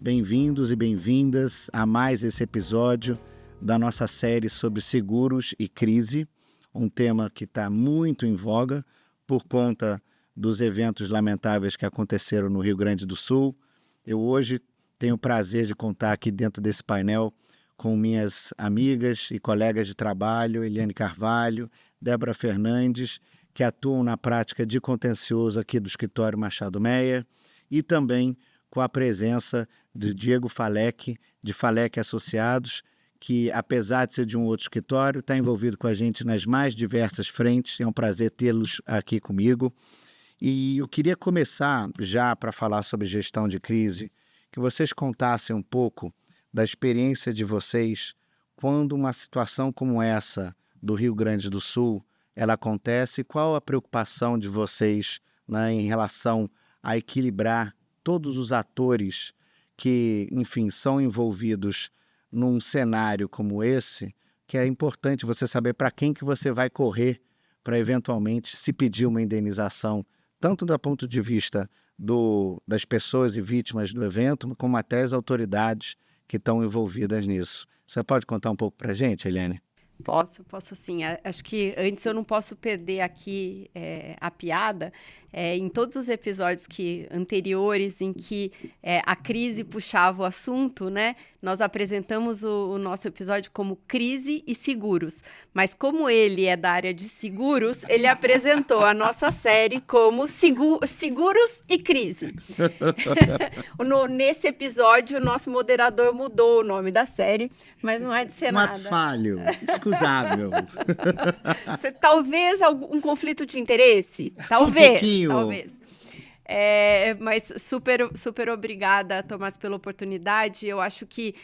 bem-vindos e bem-vindas a mais esse episódio da nossa série sobre seguros e crise, um tema que está muito em voga por conta dos eventos lamentáveis que aconteceram no Rio Grande do Sul. Eu hoje tenho o prazer de contar aqui dentro desse painel com minhas amigas e colegas de trabalho, Eliane Carvalho, Débora Fernandes, que atuam na prática de contencioso aqui do escritório Machado Meyer, e também com a presença de Diego Falec, de Falec Associados, que, apesar de ser de um outro escritório, está envolvido com a gente nas mais diversas frentes. É um prazer tê-los aqui comigo. E eu queria começar já para falar sobre gestão de crise, que vocês contassem um pouco da experiência de vocês quando uma situação como essa do Rio Grande do Sul ela acontece, e qual a preocupação de vocês, né, em relação a equilibrar todos os atores que, enfim, são envolvidos num cenário como esse, que é importante você saber para quem que você vai correr para eventualmente se pedir uma indenização, tanto do ponto de vista das pessoas e vítimas do evento, como até as autoridades que estão envolvidas nisso. Você pode contar um pouco para a gente, Eliane? Posso sim. Acho que antes eu não posso perder aqui a piada. Em todos os episódios anteriores em que a crise puxava o assunto, né? Nós apresentamos o nosso episódio como Crise e Seguros. Mas como ele é da área de seguros, ele apresentou a nossa série como Seguros e Crise. Nesse episódio, o nosso moderador mudou o nome da série, mas não é de ser nada. Falho, excusável. Talvez um conflito de interesse? Talvez. Talvez. Mas super obrigada, Tomás, pela oportunidade. Eu acho que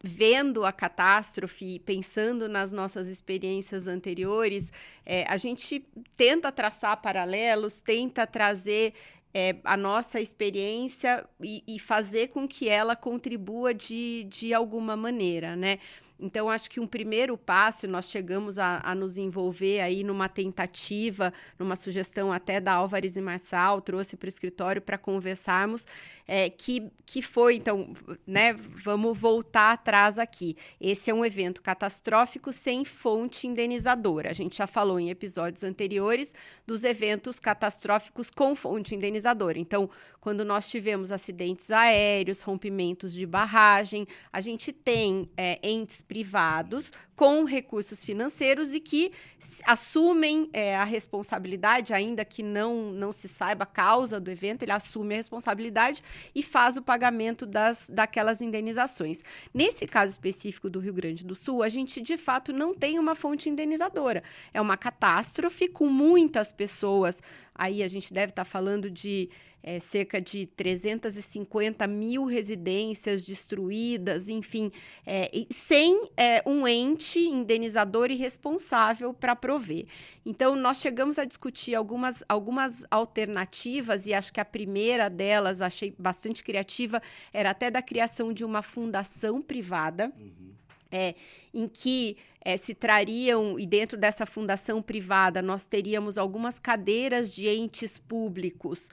vendo a catástrofe e pensando nas nossas experiências anteriores, a gente tenta traçar paralelos, tenta trazer a nossa experiência e fazer com que ela contribua de alguma maneira, né? Então, acho que um primeiro passo, nós chegamos a nos envolver aí numa tentativa, numa sugestão até da Álvares e Marçal, trouxe para o escritório para conversarmos, que foi, então, né, vamos voltar atrás aqui. Esse é um evento catastrófico sem fonte indenizadora. A gente já falou em episódios anteriores dos eventos catastróficos com fonte indenizadora. Então, quando nós tivemos acidentes aéreos, rompimentos de barragem, a gente tem entes privados com recursos financeiros e que assumem a responsabilidade, ainda que não se saiba a causa do evento, ele assume a responsabilidade e faz o pagamento daquelas indenizações. Nesse caso específico do Rio Grande do Sul, a gente, de fato, não tem uma fonte indenizadora. É uma catástrofe com muitas pessoas. Aí a gente deve estar falando de cerca de 350 mil residências destruídas, enfim, sem um ente indenizador e responsável para prover. Então, nós chegamos a discutir algumas alternativas, e acho que a primeira delas, achei bastante criativa, era até da criação de uma fundação privada, em que se trariam, e dentro dessa fundação privada, nós teríamos algumas cadeiras de entes públicos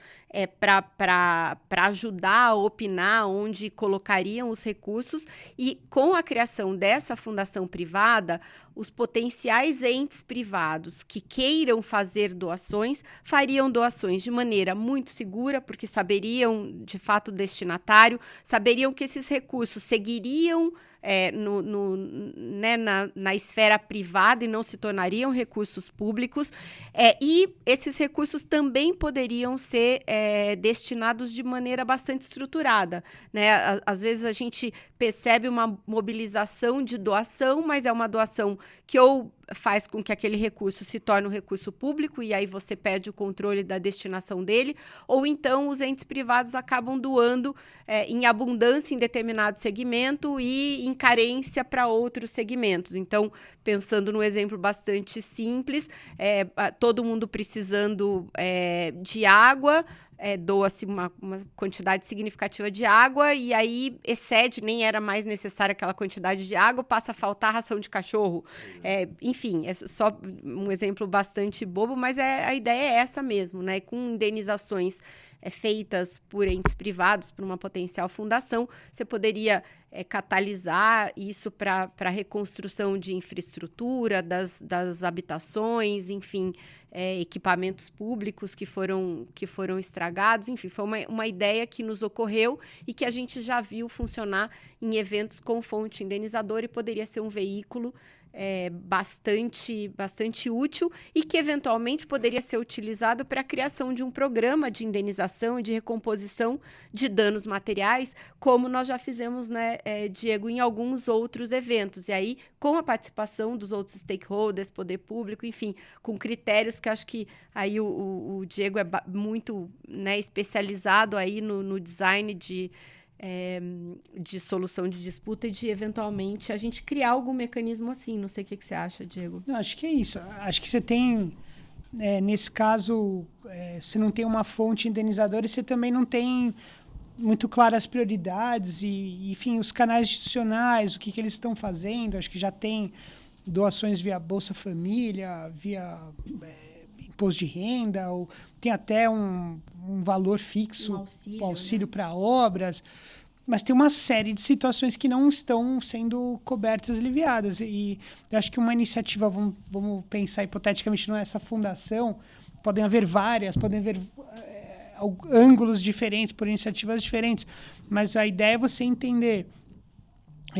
para ajudar a opinar onde colocariam os recursos, e com a criação dessa fundação privada, os potenciais entes privados que queiram fazer doações, fariam doações de maneira muito segura, porque saberiam, de fato, o destinatário, saberiam que esses recursos seguiriam na esfera privada e não se tornariam recursos públicos, e esses recursos também poderiam ser destinados de maneira bastante estruturada, né? Às vezes a gente percebe uma mobilização de doação, mas é uma doação que ou faz com que aquele recurso se torne um recurso público e aí você perde o controle da destinação dele, ou então os entes privados acabam doando em abundância em determinado segmento e em carência para outros segmentos. Então, pensando num exemplo bastante simples, todo mundo precisando de água, doa-se uma quantidade significativa de água e aí excede, nem era mais necessária aquela quantidade de água, passa a faltar ração de cachorro. Enfim, é só um exemplo bastante bobo, mas a ideia é essa mesmo, né? Com indenizações feitas por entes privados, por uma potencial fundação, você poderia catalisar isso para a reconstrução de infraestrutura, das habitações, enfim, equipamentos públicos que foram estragados. Enfim, foi uma ideia que nos ocorreu e que a gente já viu funcionar em eventos com fonte indenizadora e poderia ser um veículo bastante útil e que, eventualmente, poderia ser utilizado para a criação de um programa de indenização e de recomposição de danos materiais, como nós já fizemos, né, Diego, em alguns outros eventos. E aí, com a participação dos outros stakeholders, poder público, enfim, com critérios que acho que aí o Diego é muito, né, especializado aí no design de solução de disputa e de, eventualmente, a gente criar algum mecanismo assim. Não sei o que você acha, Diego. Não, acho que é isso. Acho que você tem, nesse caso, você não tem uma fonte indenizadora e você também não tem muito claras as prioridades e, enfim, os canais institucionais, o que eles estão fazendo. Acho que já tem doações via Bolsa Família, via imposto de renda, ou tem até um valor fixo, um auxílio, né, para obras, mas tem uma série de situações que não estão sendo cobertas e aliviadas. E eu acho que uma iniciativa, vamos pensar hipoteticamente nessa fundação, podem haver várias, podem haver ângulos diferentes, por iniciativas diferentes, mas a ideia é você entender,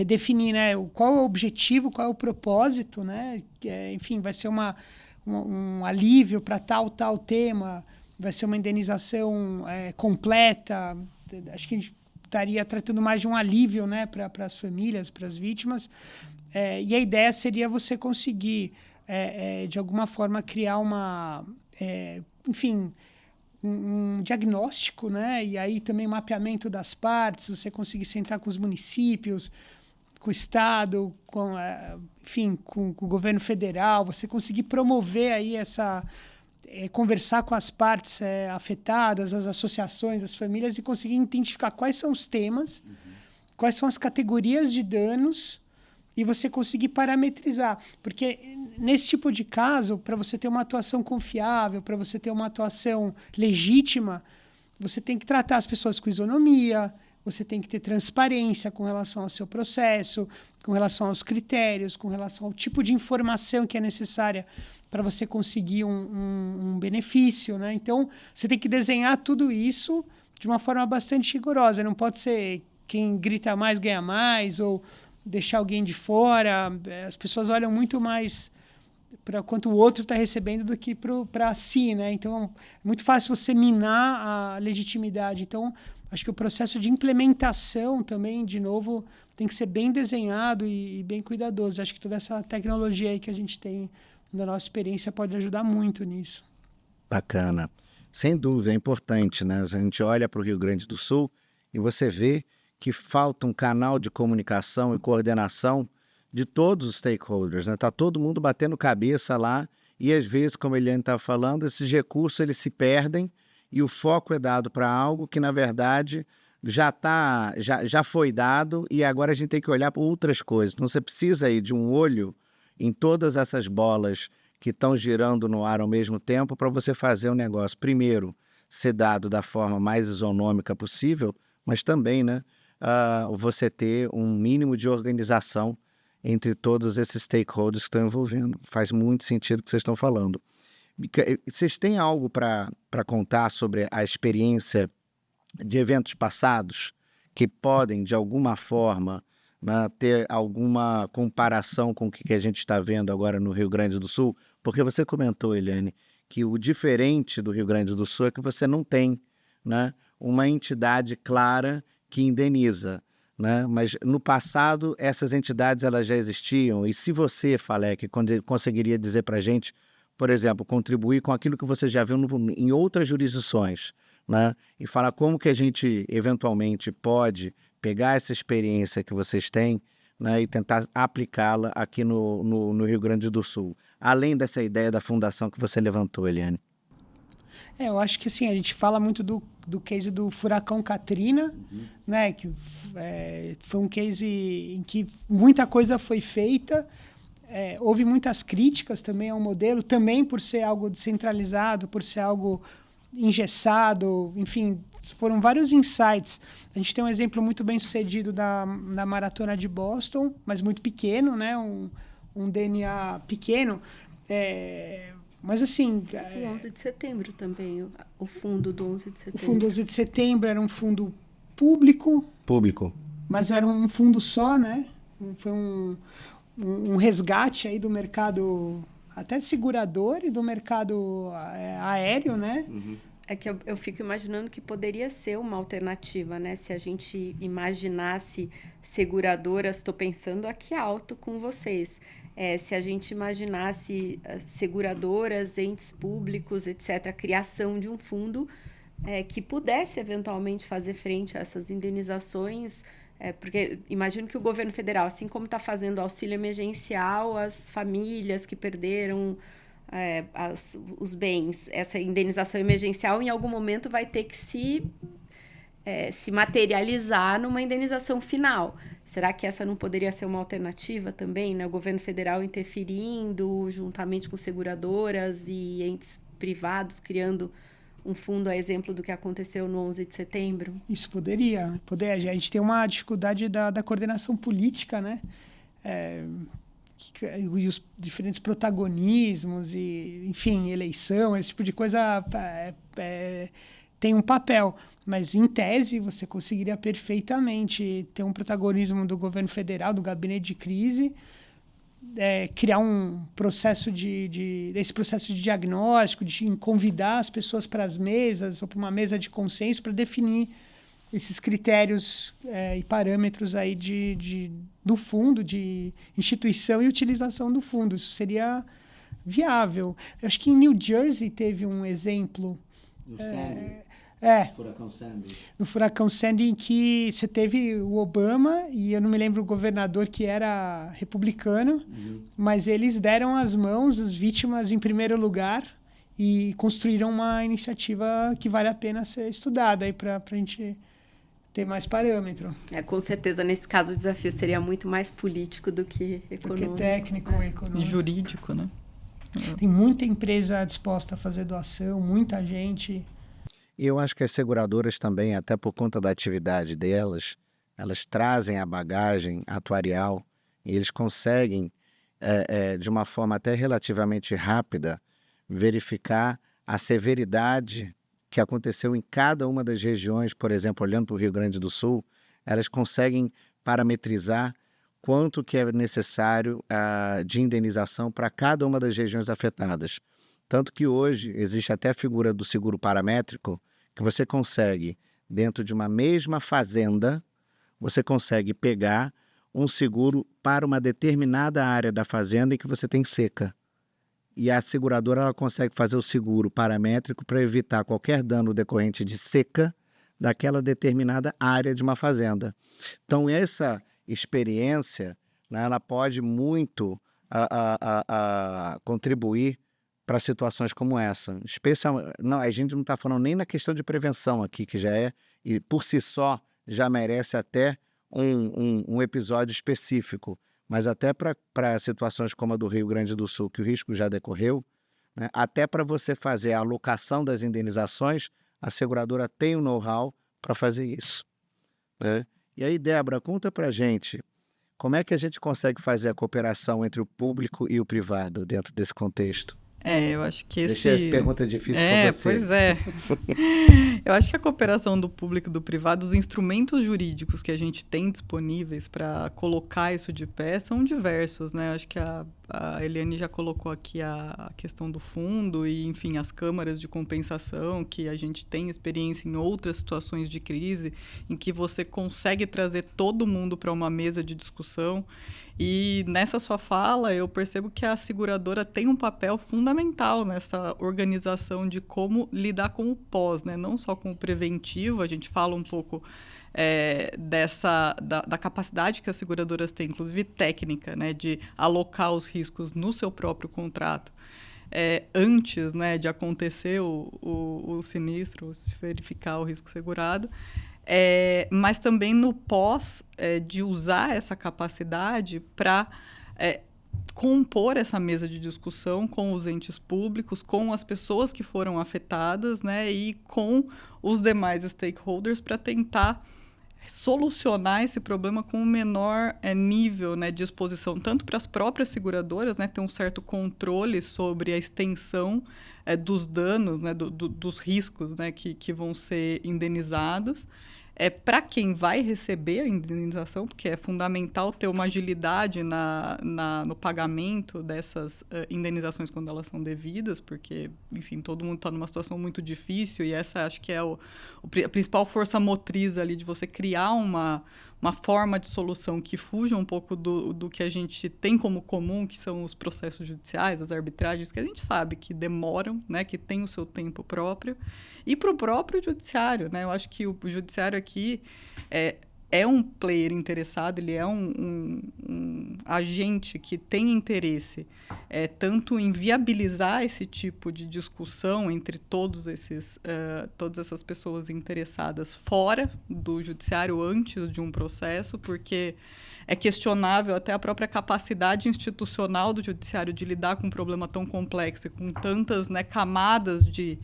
definir, né, qual é o objetivo, qual é o propósito, né? Enfim, vai ser um alívio para tal tema, vai ser uma indenização completa. Acho que a gente estaria tratando mais de um alívio, né, para as famílias, para as vítimas. E a ideia seria você conseguir, de alguma forma, criar enfim, um diagnóstico, né? E aí também mapeamento das partes, você conseguir sentar com os municípios, com o Estado, enfim, com o governo federal, você conseguir promover aí conversar com as partes afetadas, as associações, as famílias, e conseguir identificar quais são os temas, quais são as categorias de danos, e você conseguir parametrizar. Porque nesse tipo de caso, para você ter uma atuação confiável, para você ter uma atuação legítima, você tem que tratar as pessoas com isonomia, você tem que ter transparência com relação ao seu processo, com relação aos critérios, com relação ao tipo de informação que é necessária para você conseguir um benefício, né? Então, você tem que desenhar tudo isso de uma forma bastante rigorosa. Não pode ser quem grita mais ganha mais, ou deixar alguém de fora. As pessoas olham muito mais para quanto o outro está recebendo do que para si, né? Então, é muito fácil você minar a legitimidade. Então, acho que o processo de implementação também, de novo, tem que ser bem desenhado e bem cuidadoso. Acho que toda essa tecnologia aí que a gente tem da nossa experiência pode ajudar muito nisso. Bacana. Sem dúvida, é importante, né? A gente olha para o Rio Grande do Sul e você vê que falta um canal de comunicação e coordenação de todos os stakeholders, né? Está todo mundo batendo cabeça lá e, às vezes, como a Eliane estava falando, esses recursos eles se perdem e o foco é dado para algo que, na verdade, já foi dado e agora a gente tem que olhar para outras coisas. Então, você precisa aí de um olho em todas essas bolas que estão girando no ar ao mesmo tempo para você fazer o negócio, primeiro, ser dado da forma mais isonômica possível, mas também, né, você ter um mínimo de organização entre todos esses stakeholders que estão envolvendo. Faz muito sentido o que vocês estão falando. Vocês têm algo para contar sobre a experiência de eventos passados que podem, de alguma forma, né, ter alguma comparação com o que a gente está vendo agora no Rio Grande do Sul? Porque você comentou, Eliane, que o diferente do Rio Grande do Sul é que você não tem, né, uma entidade clara que indeniza, né? Mas no passado essas entidades elas já existiam, e se você, Falek, conseguiria dizer para a gente, por exemplo, contribuir com aquilo que você já viu em outras jurisdições, né? E falar como que a gente eventualmente pode pegar essa experiência que vocês têm, né, e tentar aplicá-la aqui no Rio Grande do Sul, além dessa ideia da fundação que você levantou, Eliane. Eu acho que assim, a gente fala muito do case do furacão Katrina, né? Que foi um case em que muita coisa foi feita, houve muitas críticas também ao modelo, também por ser algo descentralizado, por ser algo engessado, enfim, foram vários insights. A gente tem um exemplo muito bem sucedido da Maratona de Boston, mas muito pequeno, né? Um DNA pequeno. Mas assim... O 11 de setembro também, o fundo do 11 de setembro. O fundo 11 de setembro era um fundo público. Mas era um fundo só, né? Foi um resgate aí do mercado, até segurador, e do mercado aéreo, né? É que eu fico imaginando que poderia ser uma alternativa, né? Se a gente imaginasse seguradoras, estou pensando aqui alto com vocês, se a gente imaginasse seguradoras, entes públicos, etc., a criação de um fundo que pudesse eventualmente fazer frente a essas indenizações, porque imagino que o governo federal, assim como está fazendo auxílio emergencial às famílias que perderam os bens, essa indenização emergencial em algum momento vai ter que se materializar numa indenização final. Será que essa não poderia ser uma alternativa também, né? O governo federal interferindo juntamente com seguradoras e entes privados, criando um fundo a exemplo do que aconteceu no 11 de setembro? Isso poderia. A gente tem uma dificuldade da coordenação política, né? E os diferentes protagonismos, e, enfim, eleição, esse tipo de coisa tem um papel. Mas, em tese, você conseguiria perfeitamente ter um protagonismo do governo federal, do gabinete de crise, criar um processo esse processo de diagnóstico, de convidar as pessoas para as mesas, ou para uma mesa de consenso, para definir esses critérios e parâmetros aí do fundo, de instituição e utilização do fundo. Isso seria viável. Eu acho que em New Jersey teve um exemplo... Furacão Sandy. No Furacão Sandy, em que você teve o Obama, e eu não me lembro o governador que era republicano, mas eles deram as mãos às vítimas em primeiro lugar e construíram uma iniciativa que vale a pena ser estudada aí para a gente ter mais parâmetro. Com certeza, nesse caso, o desafio seria muito mais político do que econômico. Do que técnico e econômico. E jurídico, né? Tem muita empresa disposta a fazer doação, muita gente. E eu acho que as seguradoras também, até por conta da atividade delas, elas trazem a bagagem atuarial e eles conseguem, de uma forma até relativamente rápida, verificar a severidade que aconteceu em cada uma das regiões. Por exemplo, olhando para o Rio Grande do Sul, elas conseguem parametrizar quanto que é necessário de indenização para cada uma das regiões afetadas. Tanto que hoje existe até a figura do seguro paramétrico, que você consegue, dentro de uma mesma fazenda, você consegue pegar um seguro para uma determinada área da fazenda em que você tem seca. E a seguradora ela consegue fazer o seguro paramétrico para evitar qualquer dano decorrente de seca daquela determinada área de uma fazenda. Então, essa experiência, né, ela pode muito contribuir para situações como essa. A gente não está falando nem na questão de prevenção aqui, que já e por si só, já merece até um episódio específico, mas até para situações como a do Rio Grande do Sul, que o risco já decorreu, né, até para você fazer a alocação das indenizações, a seguradora tem o know-how para fazer isso. Né? E aí, Débora, conta para a gente, como é que a gente consegue fazer a cooperação entre o público e o privado dentro desse contexto? Eu acho que Deixei essa pergunta difícil para você. Pois é. Eu acho que a cooperação do público e do privado, os instrumentos jurídicos que a gente tem disponíveis para colocar isso de pé são diversos, né? Acho que a Eliane já colocou aqui a questão do fundo e, enfim, as câmaras de compensação, que a gente tem experiência em outras situações de crise, em que você consegue trazer todo mundo para uma mesa de discussão. E nessa sua fala, eu percebo que a seguradora tem um papel fundamental nessa organização de como lidar com o pós, né? Não só com o preventivo, a gente fala um pouco da capacidade que as seguradoras têm, inclusive técnica, né? De alocar os riscos no seu próprio contrato. antes, né, de acontecer o sinistro, se verificar o risco segurado, mas também no pós, de usar essa capacidade para compor essa mesa de discussão com os entes públicos, com as pessoas que foram afetadas, né, e com os demais stakeholders para tentar solucionar esse problema com o menor nível, né, de exposição, tanto para as próprias seguradoras, né, ter um certo controle sobre a extensão dos danos, né, dos riscos, né, que vão ser indenizados, para quem vai receber a indenização, porque é fundamental ter uma agilidade no pagamento dessas indenizações quando elas são devidas, porque, enfim, todo mundo está numa situação muito difícil e essa acho que é a principal força motriz ali de você criar uma forma de solução que fuja um pouco do que a gente tem como comum, que são os processos judiciais, as arbitragens, que a gente sabe que demoram, né, que tem o seu tempo próprio, e para o próprio judiciário, né? Eu acho que o judiciário aqui é um player interessado, ele é um agente que tem interesse tanto em viabilizar esse tipo de discussão entre todas essas pessoas interessadas fora do judiciário antes de um processo, porque é questionável até a própria capacidade institucional do judiciário de lidar com um problema tão complexo e com tantas, né, camadas de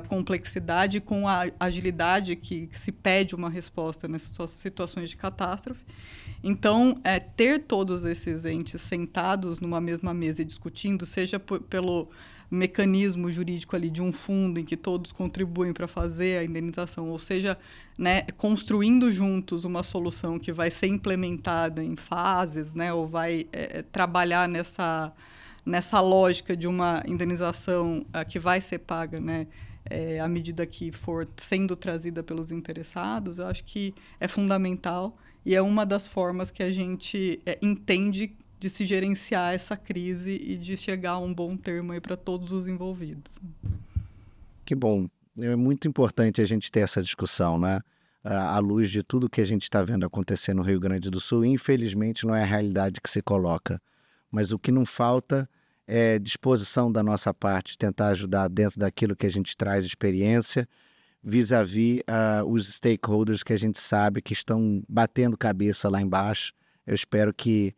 complexidade, com a agilidade que se pede uma resposta nessas situações de catástrofe. Então, ter todos esses entes sentados numa mesma mesa e discutindo, seja pelo mecanismo jurídico ali de um fundo em que todos contribuem para fazer a indenização, ou seja, né, construindo juntos uma solução que vai ser implementada em fases, né, ou vai trabalhar nessa lógica de uma indenização que vai ser paga, né, à medida que for sendo trazida pelos interessados, eu acho que é fundamental e é uma das formas que a gente entende de se gerenciar essa crise e de chegar a um bom termo aí para todos os envolvidos. Que bom. É muito importante a gente ter essa discussão, né? À luz de tudo que a gente está vendo acontecer no Rio Grande do Sul, infelizmente não é a realidade que se coloca. Mas o que não falta é disposição da nossa parte, tentar ajudar dentro daquilo que a gente traz de experiência, vis-à-vis os stakeholders que a gente sabe que estão batendo cabeça lá embaixo. Eu espero que,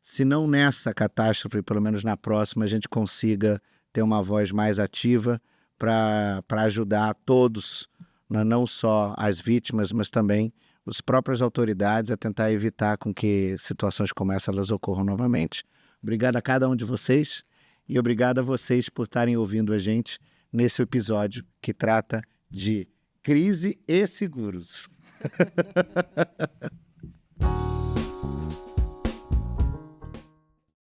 se não nessa catástrofe, pelo menos na próxima, a gente consiga ter uma voz mais ativa para ajudar todos, né? Não só as vítimas, mas também as próprias autoridades a tentar evitar com que situações como essa elas ocorram novamente. Obrigado a cada um de vocês e obrigado a vocês por estarem ouvindo a gente nesse episódio que trata de crise e seguros.